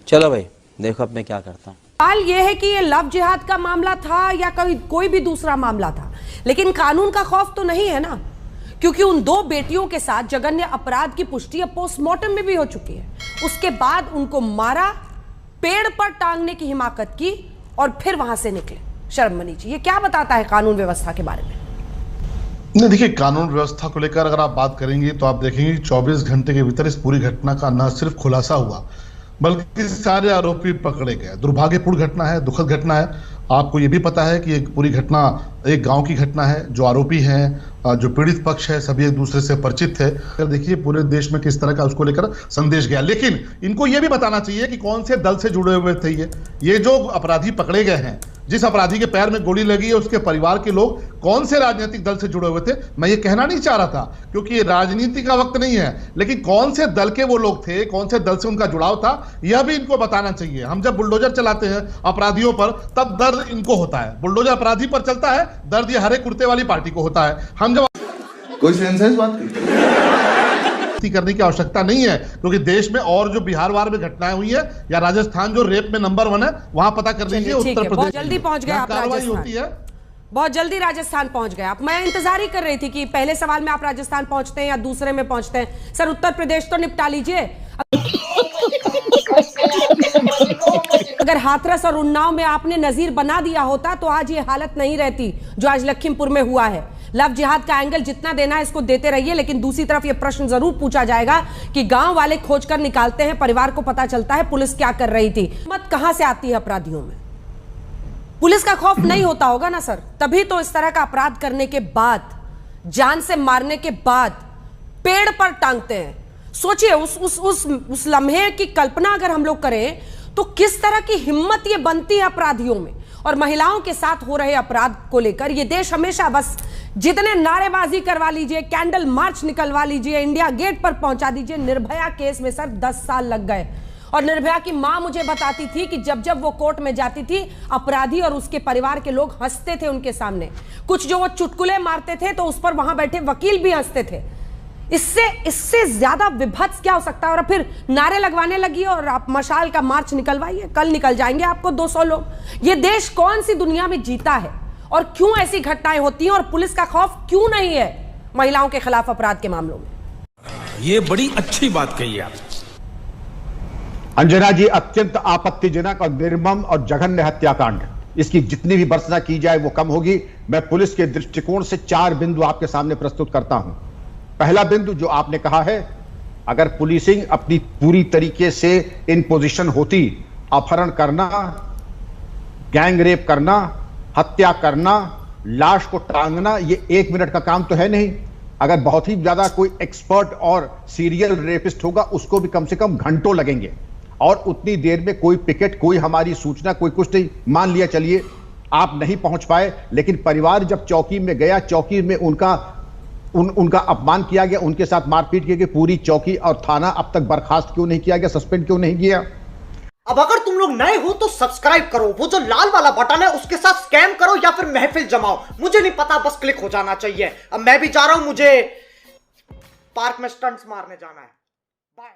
चलो भाई देखो अब मैं क्या करता हूँ। सवाल यह है कि ये लव जिहाद का मामला था या कोई भी दूसरा मामला था, लेकिन कानून का खौफ तो नहीं है ना, क्योंकि उन दो बेटियों के साथ जघन्य अपराध की पुष्टि अब पोस्टमार्टम में भी हो चुकी है। उसके बाद उनको मारा, पेड़ पर टांगने की हिमाकत की और फिर वहां से निकले। शर्म मनी जी, ये क्या बताता है कानून व्यवस्था के बारे में? नहीं, देखिए, कानून व्यवस्था को लेकर अगर आप बात करेंगे तो आप देखेंगे 24 घंटे के भीतर इस पूरी घटना का न सिर्फ खुलासा हुआ बल्कि सारे आरोपी पकड़े गए। दुर्भाग्यपूर्ण घटना है, दुखद घटना है। आपको ये भी पता है कि एक पूरी घटना एक गांव की घटना है। जो आरोपी हैं, जो पीड़ित पक्ष है, सभी एक दूसरे से परिचित थे। देखिए पूरे देश में किस तरह का उसको लेकर संदेश गया, लेकिन इनको ये भी बताना चाहिए कि कौन से दल से जुड़े हुए थे ये जो अपराधी पकड़े गए हैं, जिस अपराधी के पैर में गोली लगी है उसके परिवार के लोग कौन से राजनीतिक दल से जुड़े हुए थे। मैं ये कहना नहीं चाह रहा था क्योंकि ये राजनीति का वक्त नहीं है, लेकिन कौन से दल के वो लोग थे, कौन से दल से उनका जुड़ाव था, यह भी इनको बताना चाहिए। हम जब बुलडोजर चलाते हैं अपराधियों पर तब दर्द इनको होता है, बुलडोजर अपराधी पर चलता है, दर्द ये हरे कुर्ते वाली पार्टी को होता है। हम जब कोई सेंस है इस बात की? करने की आवश्यकता नहीं है, क्योंकि देश में और जो बिहार वार में घटनाएं हुई है या राजस्थान जो रेप में नंबर 1 है वहां पता कर लीजिए। उत्तर प्रदेश जल्दी पहुंच गए आप, होती है बहुत जल्दी राजस्थान पहुंच गए आप। मैं इंतजार ही कर रही थी कि पहले सवाल में आप राजस्थान पहुंचते हैं या दूसरे में पहुंचते हैं। सर उत्तर प्रदेश तो निपटा लीजिए। अगर हाथरस और उन्नाव में आपने नजीर बना दिया होता तो आज ये हालत नहीं रहती जो आज लखीमपुर में हुआ है। लव जिहाद का एंगल जितना देना है इसको देते रहिए, लेकिन दूसरी तरफ ये प्रश्न जरूर पूछा जाएगा कि गांव वाले खोजकर निकालते हैं, परिवार को पता चलता है पुलिस क्या कर रही थी। हिम्मत कहां से आती है अपराधियों में? पुलिस का खौफ नहीं होता होगा ना सर, तभी तो इस तरह का अपराध करने के बाद, जान से मारने के बाद पेड़ पर टांगते हैं। सोचिए उस लम्हे की कल्पना अगर हम लोग करें तो किस तरह की हिम्मत ये बनती है अपराधियों में। और महिलाओं के साथ हो रहे अपराध को लेकर ये देश हमेशा बस जितने नारेबाजी करवा लीजिए, कैंडल मार्च निकलवा लीजिए, इंडिया गेट पर पहुंचा दीजिए। निर्भया केस में सर 10 साल लग गए और निर्भया की मां मुझे बताती थी कि जब वो कोर्ट में जाती थी अपराधी और उसके परिवार के लोग हंसते थे उनके सामने। कुछ जो वो चुटकुले मारते थे तो उस पर वहां बैठे वकील भी हंसते थे। इससे ज्यादा विभत्स क्या हो सकता है? और फिर नारे लगवाने लगी और आप मशाल का मार्च निकलवाइए, कल निकल जाएंगे आपको 200 लोग। ये देश कौन सी दुनिया में जीता है और क्यों ऐसी घटनाएं होती हैं और पुलिस का खौफ क्यों नहीं है महिलाओं के खिलाफ अपराध के मामलों में? ये बड़ी अच्छी बात कही आप। अंजना जी, अत्यंत आपत्तिजनक और निर्मम और जघन्य हत्याकांड, इसकी जितनी भी भर्त्सना की जाए वो कम होगी। मैं पुलिस के दृष्टिकोण से 4 बिंदु आपके सामने प्रस्तुत करता हूं। पहला बिंदु जो आपने कहा है, अगर पुलिसिंग अपनी पूरी तरीके से इन पोजीशन होती, अपहरण करना, गैंग रेप करना, हत्या करना, लाश को टांगना, ये 1 मिनट का काम तो है नहीं। अगर बहुत ही ज्यादा कोई एक्सपर्ट और सीरियल रेपिस्ट होगा उसको भी कम से कम घंटों लगेंगे और उतनी देर में कोई पिकेट, कोई हमारी सूचना, कोई कुछ नहीं। मान लिया चलिए आप नहीं पहुंच पाए, लेकिन परिवार जब चौकी में गया, चौकी में उनका अपमान किया गया, उनके साथ मारपीट की गई, पूरी चौकी और थाना अब तक बर्खास्त क्यों नहीं किया गया, सस्पेंड क्यों नहीं किया? अब अगर तुम लोग नए हो तो सब्सक्राइब करो, वो जो लाल वाला बटन है उसके साथ स्कैम करो या फिर महफिल जमाओ, मुझे नहीं पता, बस क्लिक हो जाना चाहिए। अब मैं भी जा रहा हूं, मुझे पार्क में स्टंट्स मारने जाना है। बाय।